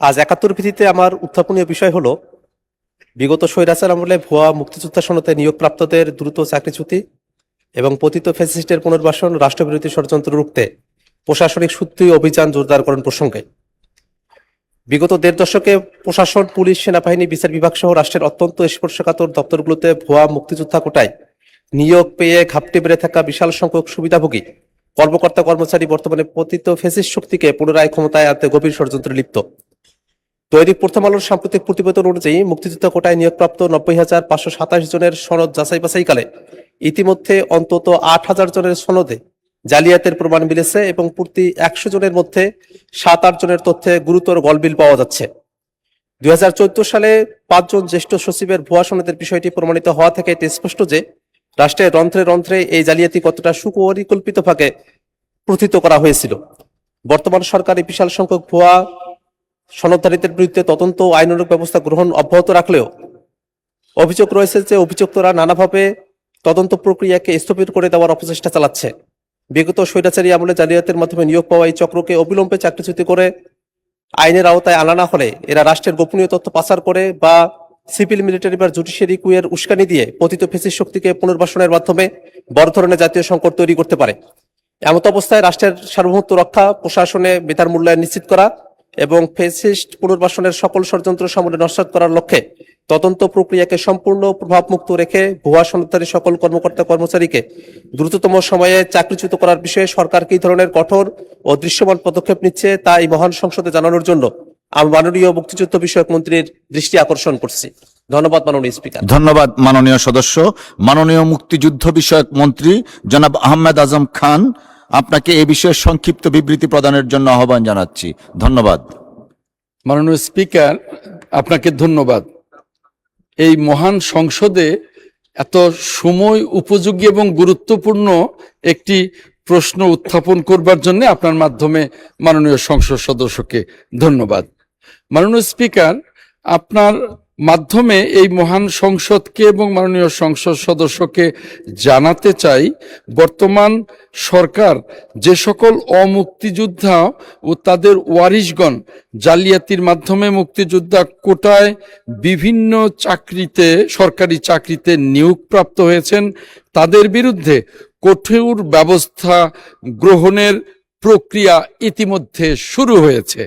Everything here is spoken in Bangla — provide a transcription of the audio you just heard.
আজ ৭১ ভিত্তিতে আমার উত্থাপনীয় বিষয় হলো বিগত স্বৈরাচার আমলে ভুয়া মুক্তিযোদ্ধা সনদে নিয়োগপ্রাপ্তদের দ্রুত চাকরিচ্যুতি এবং পতিত ফ্যাসিস্টের পুনর্বাসন, রাষ্ট্রবিরোধী ষড়যন্ত্র রুখতে প্রশাসনিক সূত্রীয় অভিযান জোরদারকরণ প্রসঙ্গে বিগত দেড় দশকে প্রশাসন, পুলিশ, সেনাবাহিনী, বিচার বিভাগ সহ রাষ্ট্রের অত্যন্ত স্পর্শকাতর দপ্তরগুলোতে ভুয়া মুক্তিযোদ্ধা কোটায় নিয়োগ পেয়ে ঘাপটি বেড়ে থাকা বিশাল সংখ্যক সুবিধাভোগী কর্মকর্তা কর্মচারী বর্তমানে পতিত ফ্যাসিস্ট শক্তিকে পুনরায় ক্ষমতায় আনতে গভীর ষড়যন্ত্রে লিপ্ত। দৈনিক প্রথম আলোর সাম্প্রতিক প্রতিবেদন অনুযায়ী মুক্তিযোদ্ধা কোটায় নিয়োগপ্রাপ্ত ৯০,৫২৭ জনের সনদ যাচাই বাছাইকালে ইতিমধ্যে অন্তত ৮,০০০ জনের সনদে জালিয়াতের প্রমাণ মিলেছে এবং প্রতি ১০০ জনের মধ্যে ৭-৮ জনের তথ্যে গুরুতর গলবিল পাওয়া যাচ্ছে। ২০১৪ সালে ৫ জন জ্যেষ্ঠ সচিবের ভুয়া সনদের বিষয়টি প্রমাণিত হওয়া থেকে এটি স্পষ্ট যে রাষ্ট্রের রন্ধ্রে রন্ধ্রে এই জালিয়াতি কতটা সুপরিকল্পিতভাবে প্রথিত করা হয়েছিল। বর্তমান সরকার এই বিশাল সংখ্যক ভুয়া সনদধারীদের বিরুদ্ধে তদন্ত ও আইনানুগ ব্যবস্থা গ্রহণ অব্যাহত রাখলেও অভিযোগ রয়েছে যে অভিযুক্তরা নানাভাবে তদন্ত প্রক্রিয়াকে স্থবির করে দেওয়ার অপচেষ্টা চালাচ্ছে। বিগত স্বৈরাচারী আমলে জালিয়াতের মাধ্যমে নিয়োগ পাওয়া এই চক্রকে অবিলম্বে চাকরিচ্যুতি করে আইনের আওতায় আনা না হলে এরা রাষ্ট্রের গোপনীয় তথ্য পাচার করে বা সিভিল, মিলিটারি বা জুডিশিয়ারি কুয়ের উস্কানি দিয়ে পতিত ফ্যাসিস্ট শক্তিকে পুনর্বাসনের মাধ্যমে বড় ধরনের জাতীয় সংকট তৈরি করতে পারে। এমত অবস্থায় রাষ্ট্রের সার্বভৌমত্ব রক্ষা, প্রশাসনে বেতার মূল্যায়ন নিশ্চিত করা এবং ফ্যাসিস্ট পুনর্বাসনের সকল ষড়যন্ত্র সমূলে নস্যাৎ করার লক্ষ্যে তদন্ত প্রক্রিয়াকে সম্পূর্ণ প্রভাবমুক্ত রেখে ভুয়া সনদধারী সকল কর্মকর্তা কর্মচারীকে দ্রুততম সময়ে চাকরিচ্যুত করার বিষয়ে সরকার কী ধরনের কঠোর ও দৃশ্যমান পদক্ষেপ নিচ্ছে তা এই মহান সংসদে জানানোর জন্য আমি মাননীয় মুক্তিযুদ্ধ বিষয়ক মন্ত্রীর দৃষ্টি আকর্ষণ করছি। ধন্যবাদ মাননীয় স্পিকার। ধন্যবাদ মাননীয় সদস্য। মাননীয় মুক্তিযুদ্ধ বিষয়ক মন্ত্রী জনাব আহমেদ আজম খান, আপনাকে এই বিষয়ে সংক্ষিপ্ত বিবৃতি প্রদানের জন্য আহ্বান জানাচ্ছি। ধন্যবাদ। মাননীয় স্পিকার, আপনাকে ধন্যবাদ। এই মহান সংসদে এত সময় উপযোগী এবং গুরুত্বপূর্ণ একটি প্রশ্ন উত্থাপন করবার জন্য আপনার মাধ্যমে মাননীয় সংসদ সদস্যকে ধন্যবাদ। মাননীয় স্পিকার, আপনার মাধ্যমে এই মহান সংসদকে এবং মাননীয় সংসদ সদস্যকে জানাতে চাই, বর্তমান সরকার যে সকল অমুক্তিযোদ্ধা ও তাদের ওয়ারিশগণ জালিয়াতির মাধ্যমে মুক্তিযোদ্ধা কোটায় বিভিন্ন চাকরিতে, সরকারি চাকরিতে নিয়োগপ্রাপ্ত হয়েছেন, তাদের বিরুদ্ধে কঠোর ব্যবস্থা গ্রহণের প্রক্রিয়া ইতিমধ্যে শুরু হয়েছে।